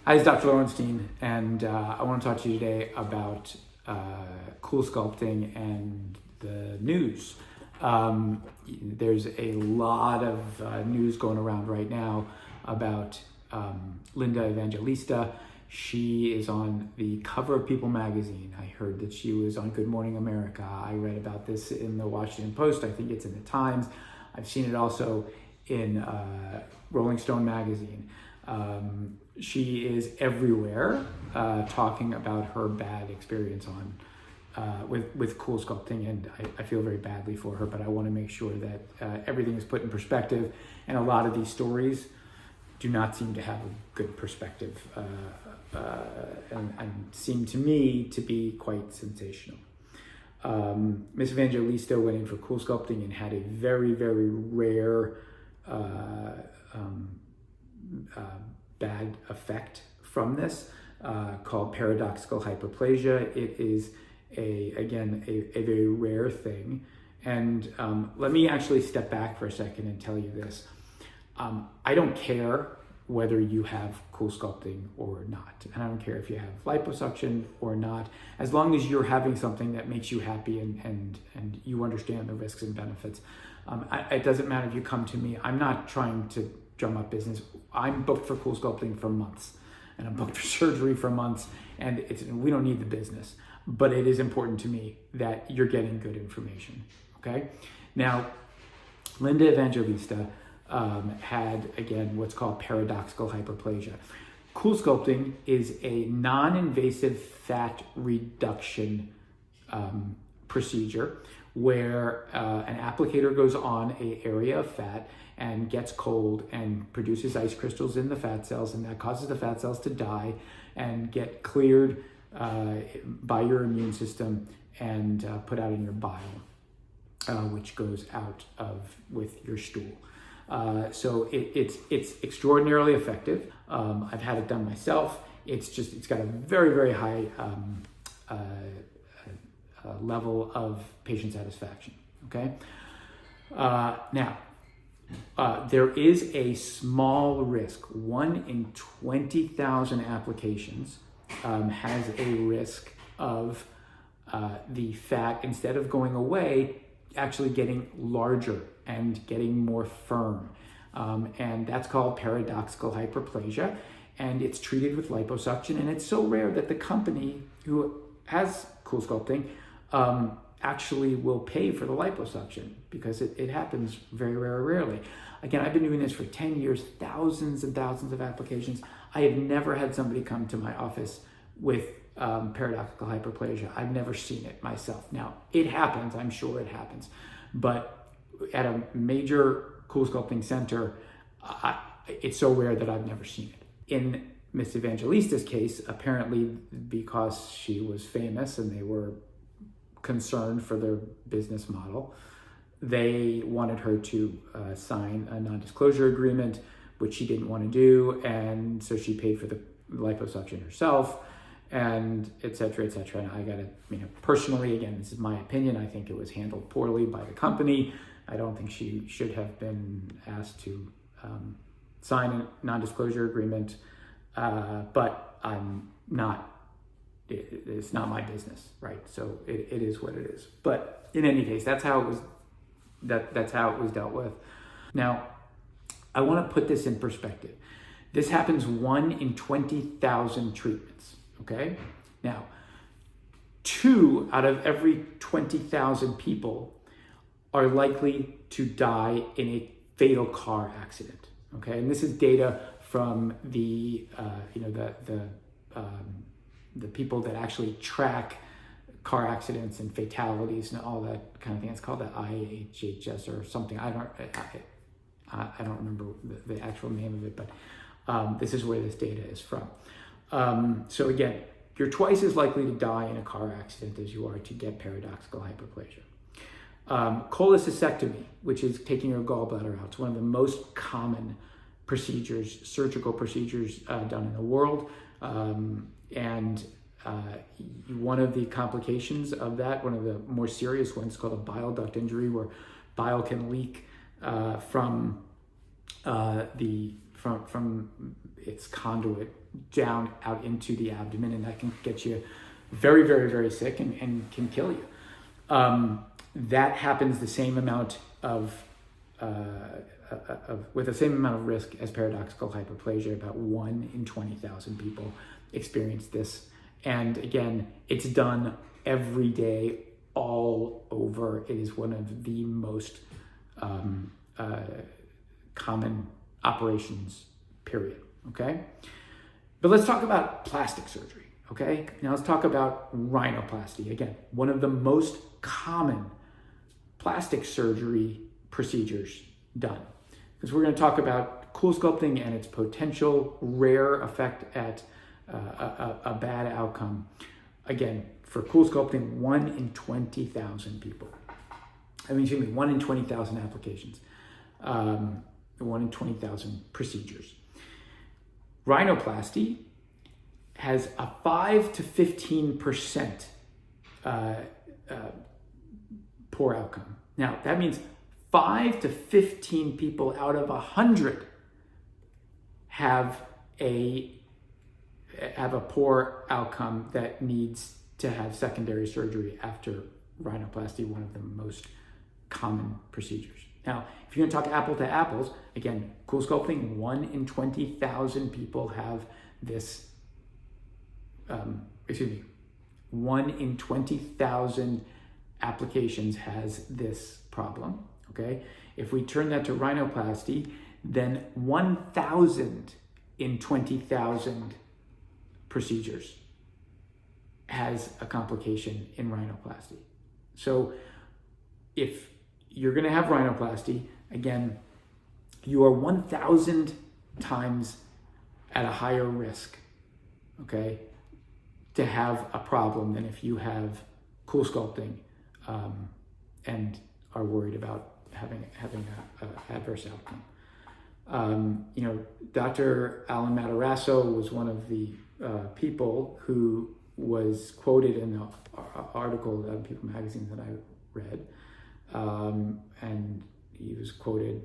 Hi, it's Dr. Lowenstein, and I want to talk to you today about CoolSculpting and the news. There's a lot of news going around right now about Linda Evangelista. She is on the cover of People magazine. I heard that she was on Good Morning America. I read about this in the Washington Post. I think it's in the Times. I've seen it also in Rolling Stone magazine. She is everywhere talking about her bad experience with CoolSculpting, and I feel very badly for her, but I want to make sure that everything is put in perspective, and a lot of these stories do not seem to have a good perspective and seem to me to be quite sensational. Miss Evangelista went in for CoolSculpting and had a very, very rare bad effect from this called paradoxical hyperplasia. It is a very rare thing. And let me actually step back for a second and tell you this. I don't care whether you have CoolSculpting or not. And I don't care if you have liposuction or not, as long as you're having something that makes you happy and you understand the risks and benefits. It doesn't matter if you come to me. I'm not trying to drum up business. I'm booked for CoolSculpting for months, and I'm booked for surgery for months, and we don't need the business. But it is important to me that you're getting good information, okay? Now, Linda Evangelista had, again, what's called paradoxical hyperplasia. CoolSculpting is a non-invasive fat reduction procedure where an applicator goes on an area of fat and gets cold and produces ice crystals in the fat cells, and that causes the fat cells to die and get cleared by your immune system and put out in your bile, which goes out with your stool. So it's extraordinarily effective. I've had it done myself. It's got a very, very high level of patient satisfaction. Okay. Now, there is a small risk. 1 in 20,000 applications has a risk of the fat, instead of going away, actually getting larger and getting more firm. And that's called paradoxical hyperplasia. And it's treated with liposuction. And it's so rare that the company who has CoolSculpting actually will pay for the liposuction, because it happens very, very rarely. Again, I've been doing this for 10 years, thousands and thousands of applications. I have never had somebody come to my office with paradoxical hyperplasia. I've never seen it myself. Now, it happens, I'm sure it happens, but at a major CoolSculpting center, it's so rare that I've never seen it. In Miss Evangelista's case, apparently because she was famous and they were concerned for their business model, they wanted her to sign a non-disclosure agreement, which she didn't want to do, and so she paid for the liposuction herself, and et cetera, et cetera. And I gotta, personally, again, this is my opinion, I think it was handled poorly by the company. I don't think she should have been asked to sign a non-disclosure agreement, but it's not my business, right? So it is what it is. But in any case, that's how it was. That's how it was dealt with. Now, I want to put this in perspective. This happens 1 in 20,000 treatments. Okay. Now, 2 out of every 20,000 people are likely to die in a fatal car accident. Okay, and this is data from the people that actually track car accidents and fatalities and all that kind of thing. It's called the IHHS or something. I don't remember the actual name of it, but this is where this data is from. So again, you're twice as likely to die in a car accident as you are to get paradoxical hyperplasia. Cholecystectomy, which is taking your gallbladder out, is one of the most common procedures, surgical procedures done in the world. And one of the complications of that, one of the more serious ones, called a bile duct injury, where bile can leak from from its conduit down out into the abdomen, and that can get you very, very, very sick and can kill you. That happens the same amount with the same amount of risk as paradoxical hyperplasia. About 1 in 20,000 people experience this. And again, it's done every day all over. It is one of the most common operations, period. Okay? But let's talk about plastic surgery. Okay? Now let's talk about rhinoplasty. Again, one of the most common plastic surgery procedures done. Because we're going to talk about CoolSculpting and its potential rare effect at a bad outcome. Again, for CoolSculpting, 1 in 20,000 people. 1 in 20,000 applications. 1 in 20,000 procedures. Rhinoplasty has a 5 to 15% poor outcome. Now, that means 5 to 15 people out of 100 have a poor outcome that needs to have secondary surgery after rhinoplasty, one of the most common procedures. Now, if you're going to talk apple to apples, again, CoolSculpting, 1 in 20,000 people have this, 1 in 20,000 applications has this problem, okay? If we turn that to rhinoplasty, then 1,000 in 20,000 procedures has a complication in rhinoplasty. So if you're going to have rhinoplasty, again, you are 1,000 times at a higher risk, okay, to have a problem than if you have CoolSculpting and are worried about having an adverse outcome. Dr. Alan Matarazzo was one of the people who was quoted in the article in People magazine that I read, and he was quoted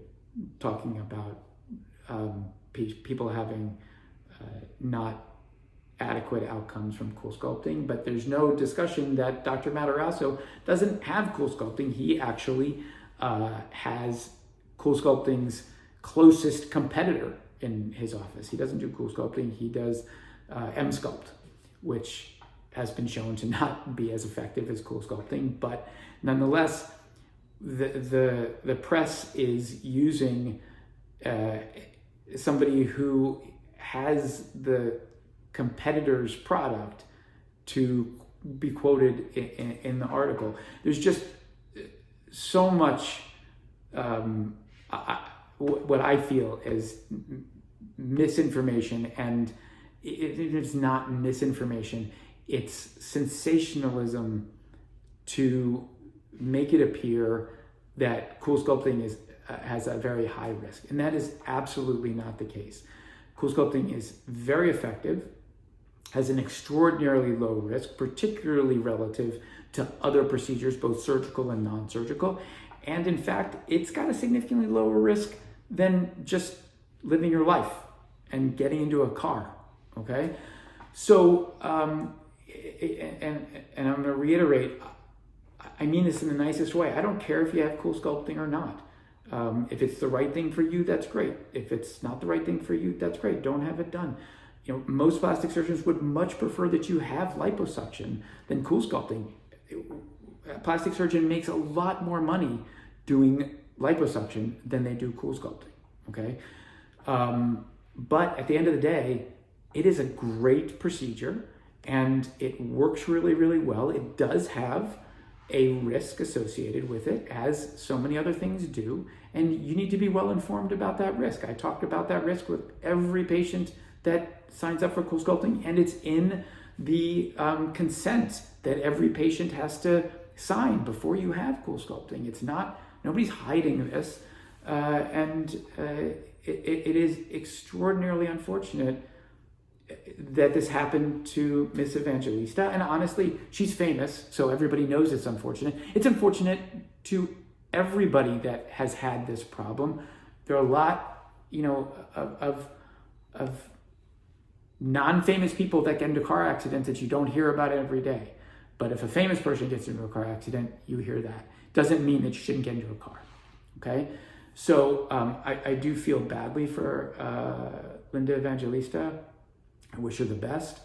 talking about people having not adequate outcomes from CoolSculpting, but there's no discussion that Dr. Matarazzo doesn't have CoolSculpting. He actually has CoolSculpting's closest competitor in his office. He doesn't do CoolSculpting, he does M-Sculpt, which has been shown to not be as effective as CoolSculpting, but nonetheless, the press is using somebody who has the competitor's product to be quoted in the article. There's just so much what I feel is misinformation, and it's not misinformation, it's sensationalism to make it appear that CoolSculpting has a very high risk, and that is absolutely not the case. CoolSculpting is very effective, has an extraordinarily low risk, particularly relative to other procedures, both surgical and non-surgical. And in fact, it's got a significantly lower risk than just living your life and getting into a car, okay? So, and I'm gonna reiterate, I mean this in the nicest way. I don't care if you have CoolSculpting or not. If it's the right thing for you, that's great. If it's not the right thing for you, that's great. Don't have it done. Most plastic surgeons would much prefer that you have liposuction than CoolSculpting. A plastic surgeon makes a lot more money doing liposuction than they do CoolSculpting, okay? But at the end of the day, it is a great procedure and it works really, really well. It does have a risk associated with it, as so many other things do, and you need to be well informed about that risk. I talked about that risk with every patient that signs up for CoolSculpting, and it's in the consent that every patient has to sign before you have CoolSculpting. It's not, nobody's hiding this, and it is extraordinarily unfortunate that this happened to Miss Evangelista. And honestly, she's famous, so everybody knows it's unfortunate. It's unfortunate to everybody that has had this problem. There are a lot, of non-famous people that get into car accidents that you don't hear about every day. But if a famous person gets into a car accident, you hear that. Doesn't mean that you shouldn't get into a car, okay? So I do feel badly for Linda Evangelista. I wish her the best.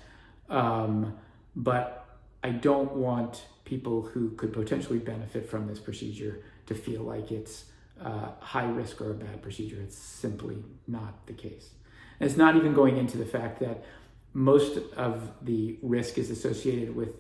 But I don't want people who could potentially benefit from this procedure to feel like it's high risk or a bad procedure. It's simply not the case. And it's not even going into the fact that most of the risk is associated with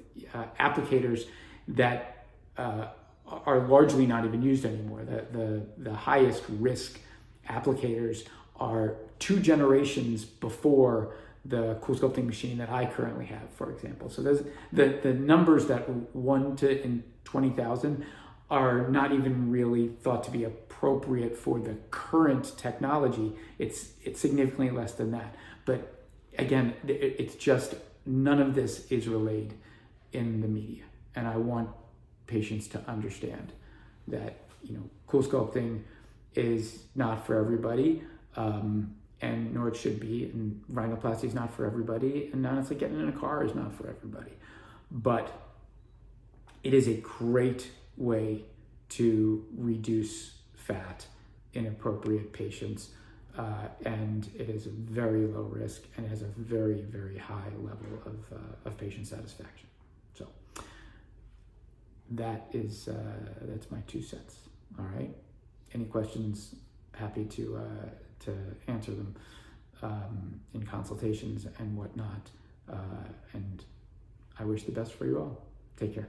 applicators that are largely not even used anymore. The highest risk applicators are 2 generations before the CoolSculpting machine that I currently have, for example. So those the numbers that 1 in 20,000 are not even really thought to be appropriate for the current technology. It's significantly less than that. But again, it's just none of this is relayed in the media, and I want patients to understand that CoolSculpting is not for everybody, and nor it should be. And rhinoplasty is not for everybody, and honestly, getting in a car is not for everybody. But it is a great way to reduce fat in appropriate patients, and it is a very low risk and has a very, very high level of patient satisfaction. So that's my 2 cents. All right. Any questions? Happy to answer them in consultations and whatnot. And I wish the best for you all. Take care.